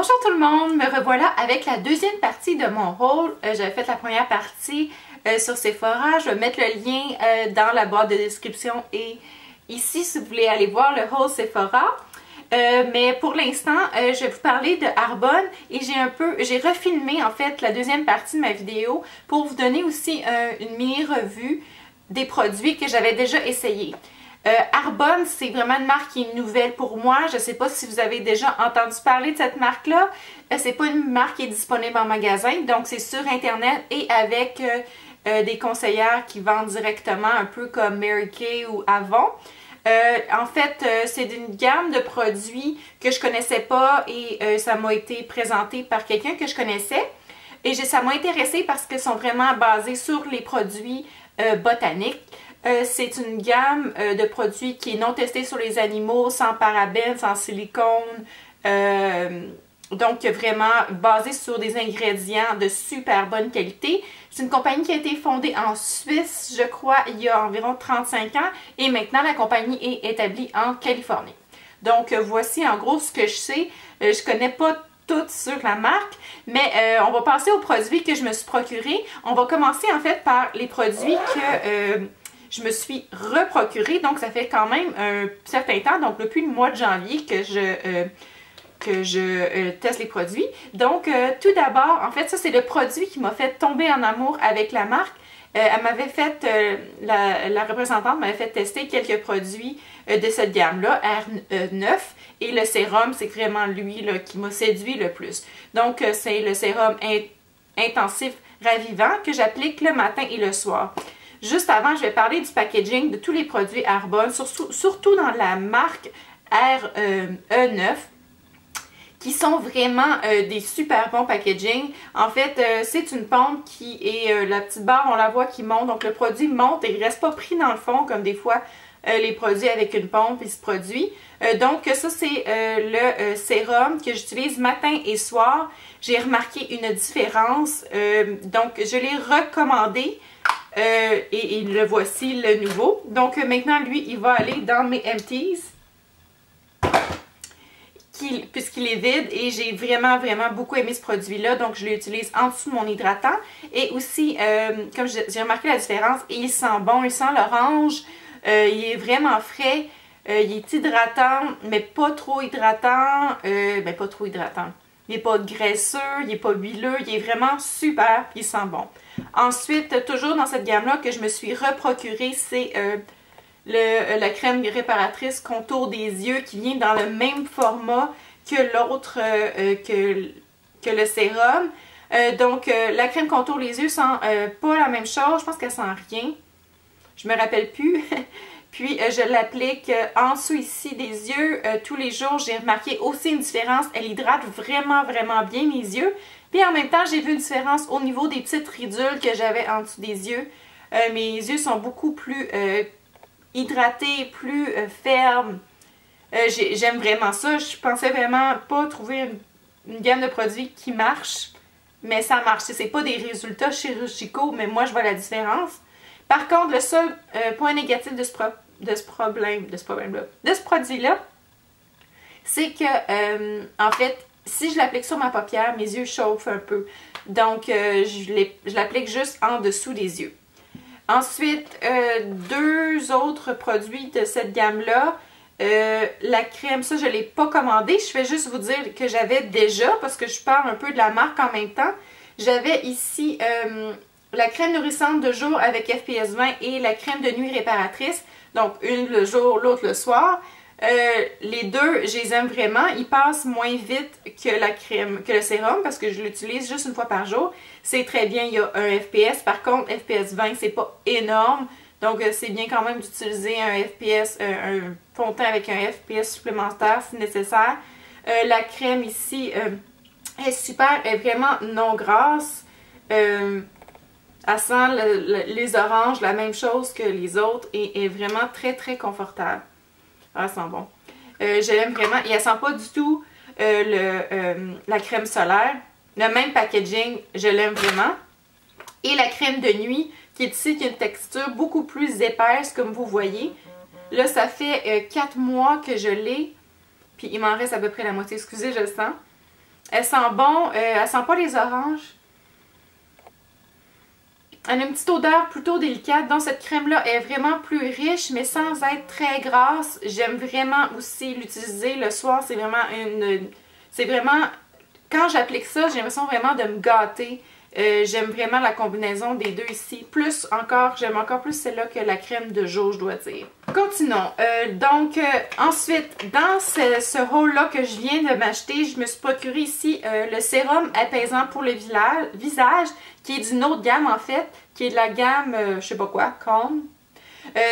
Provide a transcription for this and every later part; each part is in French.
Bonjour tout le monde, me revoilà avec la deuxième partie de mon haul. J'avais fait la première partie sur Sephora. Je vais mettre le lien dans la boîte de description et ici si vous voulez aller voir le haul Sephora. Mais pour l'instant, je vais vous parler de Arbonne et j'ai refilmé en fait la deuxième partie de ma vidéo pour vous donner aussi une mini revue des produits que j'avais déjà essayés. Arbonne, c'est vraiment une marque qui est nouvelle pour moi. Je ne sais pas si vous avez déjà entendu parler de cette marque-là. C'est pas une marque qui est disponible en magasin, donc c'est sur Internet et avec des conseillères qui vendent directement, un peu comme Mary Kay ou Avon. En fait, c'est une gamme de produits que je connaissais pas et ça m'a été présenté par quelqu'un que je connaissais. Et ça m'a intéressée parce qu'ils sont vraiment basés sur les produits botaniques. C'est une gamme de produits qui est non testée sur les animaux, sans parabènes, sans silicone. Donc vraiment basé sur des ingrédients de super bonne qualité. C'est une compagnie qui a été fondée en Suisse, je crois, il y a environ 35 ans. Et maintenant, la compagnie est établie en Californie. Donc voici en gros ce que je sais. Je connais pas toutes sur la marque, mais on va passer aux produits que je me suis procurés. On va commencer en fait par les produits que je me suis reprocuré, donc ça fait quand même un certain temps, donc depuis le mois de janvier que je teste les produits. Donc tout d'abord, en fait ça c'est le produit qui m'a fait tomber en amour avec la marque. Elle m'avait fait, la représentante m'avait fait tester quelques produits de cette gamme-là, R9, et le sérum c'est vraiment lui là, qui m'a séduit le plus. Donc c'est le sérum intensif ravivant que j'applique le matin et le soir. Juste avant, je vais parler du packaging de tous les produits Arbonne, surtout dans la marque RE9, qui sont vraiment des super bons packaging. En fait, c'est une pompe qui est, la petite barre, on la voit qui monte, donc le produit monte et il ne reste pas pris dans le fond comme des fois les produits avec une pompe, ils se produisent. Donc ça, c'est le sérum que j'utilise matin et soir. J'ai remarqué une différence, donc je l'ai recommandé. Et le voici le nouveau. Donc maintenant lui il va aller dans mes empties puisqu'il est vide et j'ai vraiment beaucoup aimé ce produit là, donc je l'utilise en dessous de mon hydratant. Et aussi comme j'ai remarqué la différence, il sent bon, il sent l'orange, il est vraiment frais, il est hydratant mais pas trop hydratant, pas trop hydratant. Il n'est pas graisseux, il n'est pas huileux, il est vraiment super, puis il sent bon. Ensuite, toujours dans cette gamme-là que je me suis reprocurée, c'est la crème réparatrice contour des yeux qui vient dans le même format que l'autre, que le sérum. Donc, la crème contour des yeux sent pas la même chose, je pense qu'elle sent rien. Je me rappelle plus. Puis je l'applique en dessous ici des yeux tous les jours. J'ai remarqué aussi une différence. Elle hydrate vraiment bien mes yeux. Puis en même temps, j'ai vu une différence au niveau des petites ridules que j'avais en dessous des yeux. Mes yeux sont beaucoup plus hydratés, plus fermes. J'aime vraiment ça. Je pensais vraiment pas trouver une gamme de produits qui marche. Mais ça marche. C'est pas des résultats chirurgicaux, mais moi je vois la différence. Par contre, le seul point négatif de ce produit-là, c'est que, en fait, si je l'applique sur ma paupière, mes yeux chauffent un peu. Donc, je l'applique juste en dessous des yeux. Ensuite, deux autres produits de cette gamme-là. La crème, ça, je ne l'ai pas commandée. Je vais juste vous dire que j'avais déjà, parce que je parle un peu de la marque en même temps. J'avais ici la crème nourrissante de jour avec FPS 20 et la crème de nuit réparatrice. Donc, une le jour, l'autre le soir. Les deux, je les aime vraiment. Ils passent moins vite que la crème, que le sérum parce que je l'utilise juste une fois par jour. C'est très bien, il y a un FPS. Par contre, FPS 20, c'est pas énorme. Donc, c'est bien quand même d'utiliser un FPS, un fond de teint avec un FPS supplémentaire si nécessaire. La crème ici est super, elle est vraiment non grasse. Elle sent les oranges, la même chose que les autres et est vraiment très confortable. Elle sent bon. Je l'aime vraiment. Et elle sent pas du tout la crème solaire. Le même packaging, je l'aime vraiment. Et la crème de nuit, qui est ici, qui a une texture beaucoup plus épaisse, comme vous voyez. Là, ça fait 4 mois que je l'ai. Puis il m'en reste à peu près la moitié. Excusez, je le sens. Elle sent bon, elle sent pas les oranges. Elle a une petite odeur plutôt délicate, donc cette crème-là est vraiment plus riche, mais sans être très grasse. J'aime vraiment aussi l'utiliser le soir, c'est vraiment une... C'est vraiment... Quand j'applique ça, j'ai l'impression vraiment de me gâter. J'aime vraiment la combinaison des deux ici. Plus encore, j'aime encore plus celle-là que la crème de jour, je dois dire. Continuons. Ensuite, dans ce haul-là que je viens de m'acheter, je me suis procuré ici le sérum apaisant pour le visage, qui est d'une autre gamme en fait, qui est de la gamme, je sais pas quoi, Calm.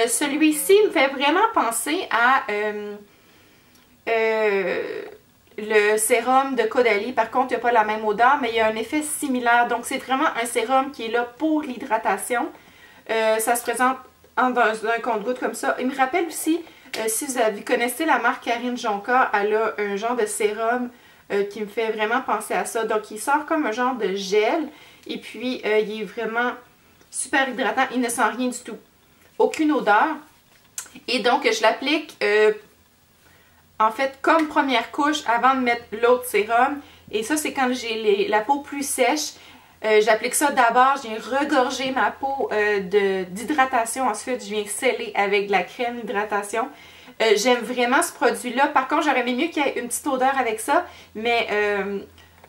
Celui-ci me fait vraiment penser à le sérum de Caudalie. Par contre, il n'y a pas la même odeur, mais il y a un effet similaire. Donc, c'est vraiment un sérum qui est là pour l'hydratation. Ça se présente dans un compte-gouttes comme ça. Il me rappelle aussi, si vous connaissez la marque Karine Jonca, elle a un genre de sérum qui me fait vraiment penser à ça. Donc, il sort comme un genre de gel. Et puis, il est vraiment super hydratant. Il ne sent rien du tout. Aucune odeur. Et donc, je l'applique... en fait, comme première couche avant de mettre l'autre sérum. Et ça, c'est quand j'ai la peau plus sèche. J'applique ça d'abord, je viens regorger ma peau d'hydratation. Ensuite, je viens sceller avec de la crème d'hydratation. J'aime vraiment ce produit-là. Par contre, j'aurais aimé mieux qu'il y ait une petite odeur avec ça. Mais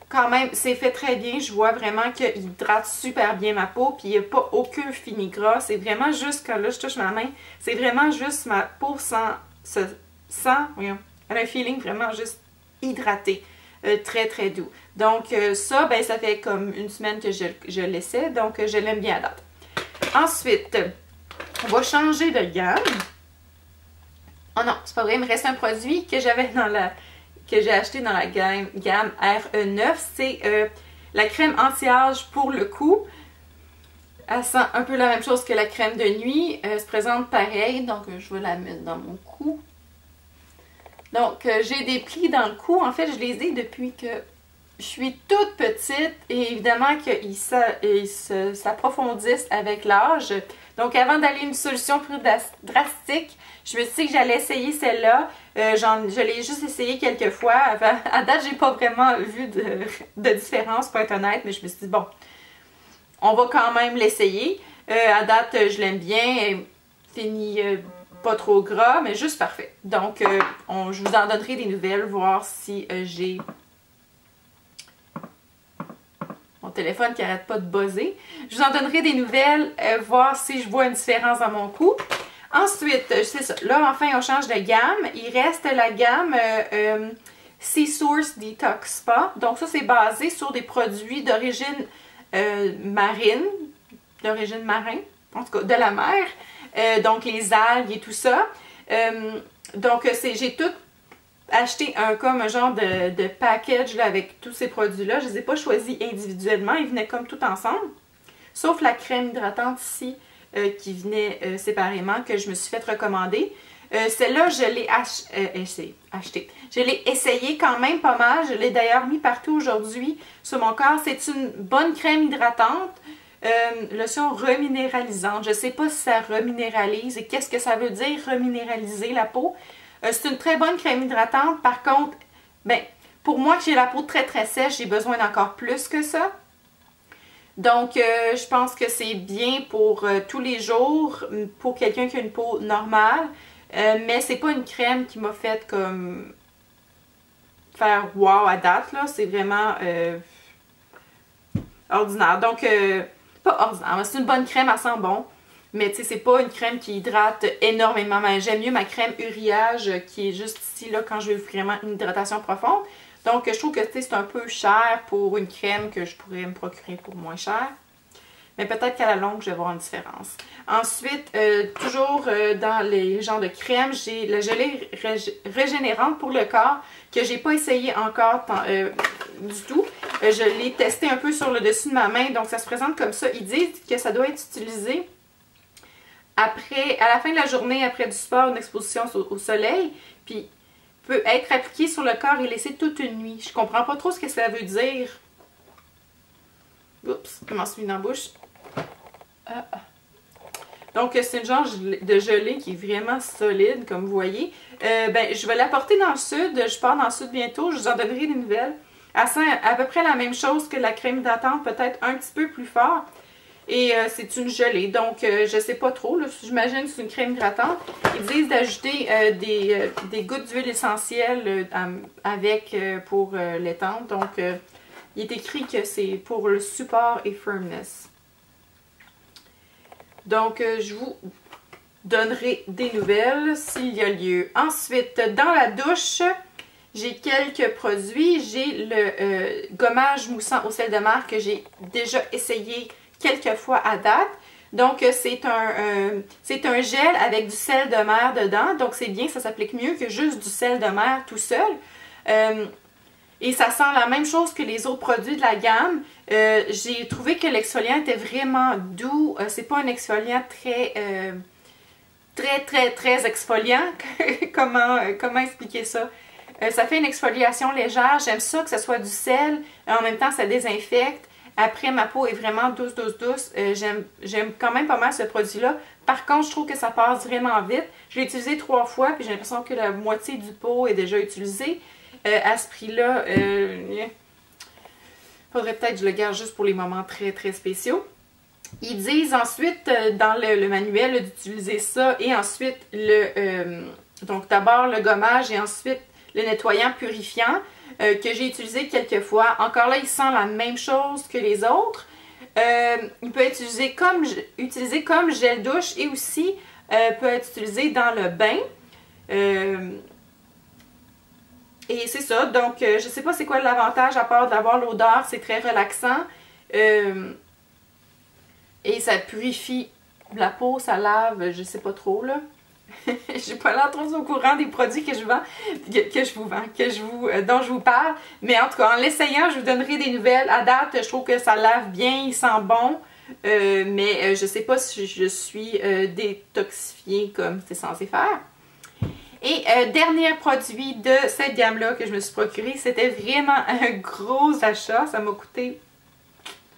quand même, c'est fait très bien. Je vois vraiment qu'il hydrate super bien ma peau. Puis il n'y a pas aucun fini gras. C'est vraiment juste, quand là, je touche ma main, c'est vraiment juste ma peau voyons. Elle a un feeling vraiment juste hydraté, très très doux. Donc ça, ben ça fait comme une semaine que je l'essaie, donc je l'aime bien à date. Ensuite, on va changer de gamme. Oh non, c'est pas vrai, il me reste un produit que j'avais que j'ai acheté dans la gamme RE9. C'est la crème anti-âge pour le cou. Elle sent un peu la même chose que la crème de nuit. Elle se présente pareil, donc je vais la mettre dans mon cou. Donc, j'ai des plis dans le cou. En fait, je les ai depuis que je suis toute petite. Et évidemment qu'ils s'approfondissent avec l'âge. Donc, avant d'aller une solution plus drastique, je me suis dit que j'allais essayer celle-là. Je l'ai juste essayé quelques fois. À date, j'ai pas vraiment vu de différence, pour être honnête. Mais je me suis dit, bon, on va quand même l'essayer. À date, je l'aime bien. C'est ni... pas trop gras, mais juste parfait. Donc, je vous en donnerai des nouvelles, voir si j'ai mon téléphone qui arrête pas de buzzer. Je vous en donnerai des nouvelles, voir si je vois une différence dans mon cou. Ensuite, c'est ça. Là, enfin, on change de gamme. Il reste la gamme Sea Source Detox Spa. Donc, ça, c'est basé sur des produits d'origine marine, d'origine marin, en tout cas, de la mer. Donc les algues et tout ça. Donc j'ai tout acheté comme un genre de package là, avec tous ces produits-là. Je ne les ai pas choisis individuellement, ils venaient comme tout ensemble. Sauf la crème hydratante ici qui venait séparément, que je me suis fait recommander. Celle-là, je l'ai acheté. Je l'ai essayé quand même pas mal. Je l'ai d'ailleurs mis partout aujourd'hui sur mon corps. C'est une bonne crème hydratante. Lotion reminéralisante. Je ne sais pas si ça reminéralise et qu'est-ce que ça veut dire reminéraliser la peau. C'est une très bonne crème hydratante. Par contre, ben, pour moi que j'ai la peau très très sèche, j'ai besoin d'encore plus que ça. Donc, je pense que c'est bien pour tous les jours, pour quelqu'un qui a une peau normale. Mais c'est pas une crème qui m'a fait comme faire wow à date. C'est vraiment ordinaire. Donc, pas ordinaire, c'est une bonne crème, elle sent bon. Mais tu sais, c'est pas une crème qui hydrate énormément. J'aime mieux ma crème Uriage qui est juste ici, là, quand je veux vraiment une hydratation profonde. Donc, je trouve que c'est un peu cher pour une crème que je pourrais me procurer pour moins cher. Mais peut-être qu'à la longue, je vais voir une différence. Ensuite, toujours dans les genres de crème, j'ai la gelée régénérante pour le corps que j'ai pas essayé encore du tout. Je l'ai testé un peu sur le dessus de ma main, donc ça se présente comme ça. Ils disent que ça doit être utilisé à la fin de la journée, après du sport, une exposition au soleil, puis peut être appliqué sur le corps et laissé toute une nuit. Je comprends pas trop ce que ça veut dire. Oups, je m'en suis mis dans la bouche. Donc, c'est une genre de gelée qui est vraiment solide, comme vous voyez. Ben, je vais l'apporter dans le sud. Je pars dans le sud bientôt. Je vous en donnerai des nouvelles. Elle sent à peu près la même chose que la crème hydratante, peut-être un petit peu plus fort. Et c'est une gelée, donc je sais pas trop, j'imagine que c'est une crème hydratante. Ils disent d'ajouter des gouttes d'huile essentielle avec pour l'étendre. Donc il est écrit que c'est pour le support et firmness. Donc je vous donnerai des nouvelles s'il y a lieu. Ensuite, dans la douche, j'ai quelques produits. J'ai le gommage moussant au sel de mer que j'ai déjà essayé quelques fois à date. Donc, c'est un gel avec du sel de mer dedans. Donc, c'est bien, ça s'applique mieux que juste du sel de mer tout seul. Et ça sent la même chose que les autres produits de la gamme. J'ai trouvé que l'exfoliant était vraiment doux. C'est pas un exfoliant très exfoliant. Comment expliquer ça? Ça fait une exfoliation légère. J'aime ça que ce soit du sel. En même temps, ça désinfecte. Après, ma peau est vraiment douce. J'aime quand même pas mal ce produit-là. Par contre, je trouve que ça passe vraiment vite. Je l'ai utilisé 3 fois, puis j'ai l'impression que la moitié du pot est déjà utilisée. À ce prix-là, faudrait peut-être que je le garde juste pour les moments très spéciaux. Ils disent ensuite, dans le manuel, d'utiliser ça et ensuite, donc d'abord le gommage et ensuite le nettoyant purifiant. Que j'ai utilisé quelques fois. Encore là, il sent la même chose que les autres. Il peut être utilisé comme gel douche et aussi peut être utilisé dans le bain. Et c'est ça. Donc, je sais pas c'est quoi l'avantage à part d'avoir l'odeur. C'est très relaxant. Et ça purifie la peau, ça lave, je sais pas trop là. J'ai pas l'air trop au courant des produits que je vends, dont je vous parle. Mais en tout cas, en l'essayant, je vous donnerai des nouvelles. À date, je trouve que ça lave bien, il sent bon. Mais je sais pas si je suis détoxifiée comme c'est censé faire. Et dernier produit de cette gamme-là que je me suis procuré, c'était vraiment un gros achat. Ça m'a coûté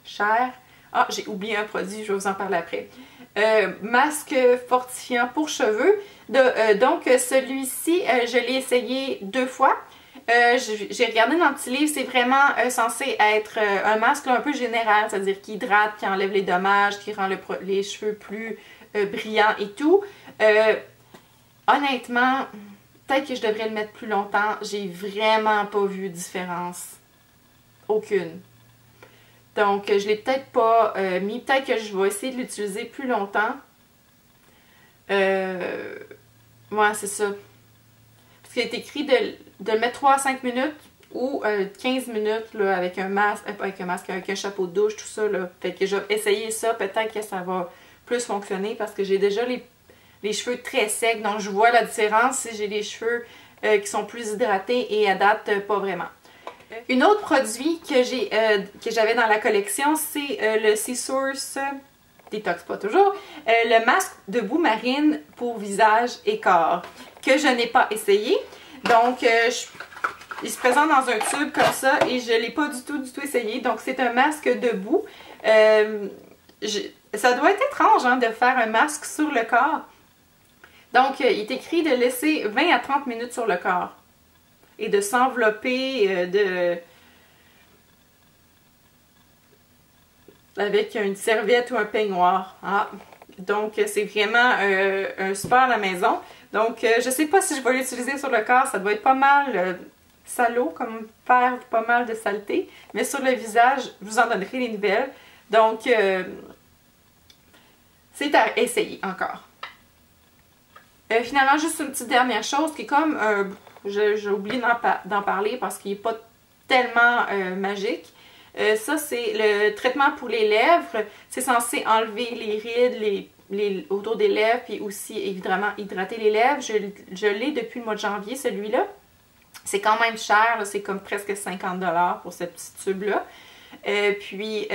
cher. Ah, j'ai oublié un produit, je vais vous en parler après. Masque fortifiant pour cheveux. Donc, celui-ci, je l'ai essayé 2 fois. J'ai regardé dans le petit livre, c'est vraiment censé être un masque là, un peu général, c'est-à-dire qui hydrate, qui enlève les dommages, qui rend les cheveux plus brillants et tout. Honnêtement, peut-être que je devrais le mettre plus longtemps. J'ai vraiment pas vu de différence. Aucune. Donc, je l'ai peut-être pas mis. Peut-être que je vais essayer de l'utiliser plus longtemps. Ouais, c'est ça. Parce qu'il est écrit de le mettre 3 à 5 minutes ou 15 minutes là, avec un masque, avec un chapeau de douche, tout ça. Là. Fait que je vais essayer ça. Peut-être que ça va plus fonctionner parce que j'ai déjà les cheveux très secs. Donc, je vois la différence si j'ai les cheveux qui sont plus hydratés et à date, pas vraiment. Un autre produit que j'avais dans la collection, c'est le Sea-Source Détox pas toujours, le masque de boue marine pour visage et corps, que je n'ai pas essayé. Donc, il se présente dans un tube comme ça et je ne l'ai pas du tout essayé. Donc, c'est un masque de boue. Ça doit être étrange hein, de faire un masque sur le corps. Donc, il est écrit de laisser 20 à 30 minutes sur le corps. Et de s'envelopper avec une serviette ou un peignoir. Ah, donc, c'est vraiment un support à la maison. Donc, je ne sais pas si je vais l'utiliser sur le corps. Ça doit être pas mal salaud, comme faire pas mal de saleté. Mais sur le visage, je vous en donnerai les nouvelles. Donc, c'est à essayer encore. Finalement, juste une petite dernière chose qui est comme... j'ai oublié d'en parler parce qu'il n'est pas tellement magique. Ça, c'est le traitement pour les lèvres. C'est censé enlever les rides autour des lèvres puis aussi, évidemment, hydrater les lèvres. Je l'ai depuis le mois de janvier, celui-là. C'est quand même cher. C'est comme presque 50 $ pour ce petit tube-là. Puis...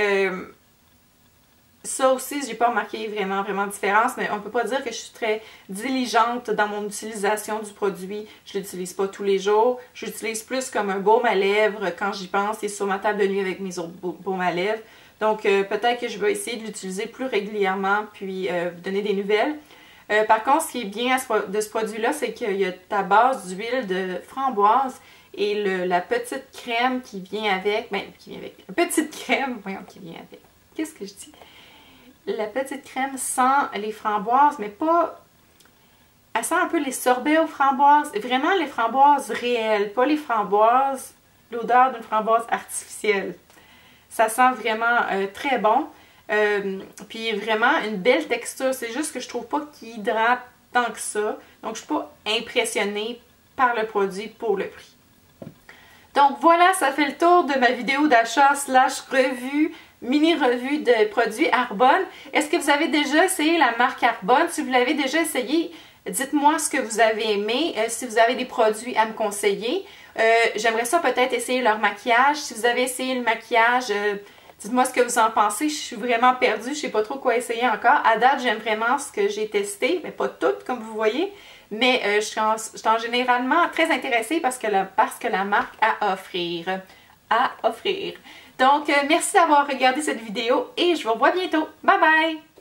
ça aussi, j'ai pas remarqué vraiment de différence, mais on peut pas dire que je suis très diligente dans mon utilisation du produit. Je l'utilise pas tous les jours. Je l'utilise plus comme un baume à lèvres quand j'y pense. C'est sur ma table de nuit avec mes autres baumes à lèvres. Donc, peut-être que je vais essayer de l'utiliser plus régulièrement, puis vous donner des nouvelles. Par contre, ce qui est bien de ce produit-là, c'est qu'il y a ta base d'huile de framboise et la petite crème qui vient avec, la petite crème, voyons, qui vient avec, qu'est-ce que je dis? La petite crème sent les framboises, mais pas, elle sent un peu les sorbets aux framboises, vraiment les framboises réelles, pas les framboises, l'odeur d'une framboise artificielle. Ça sent vraiment très bon. Puis vraiment une belle texture, c'est juste que je trouve pas qu'il hydrate tant que ça. Donc je suis pas impressionnée par le produit pour le prix. Donc voilà, ça fait le tour de ma vidéo d'achat slash revue, mini revue de produits Arbonne. Est-ce que vous avez déjà essayé la marque Arbonne? Si vous l'avez déjà essayé, dites-moi ce que vous avez aimé, si vous avez des produits à me conseiller. J'aimerais ça peut-être essayer leur maquillage. Si vous avez essayé le maquillage, dites-moi ce que vous en pensez. Je suis vraiment perdue, je ne sais pas trop quoi essayer encore. À date, j'aime vraiment ce que j'ai testé, mais pas tout comme vous voyez. Mais je suis en généralement très intéressée parce que la marque a à offrir. Donc, merci d'avoir regardé cette vidéo et je vous revois bientôt. Bye bye!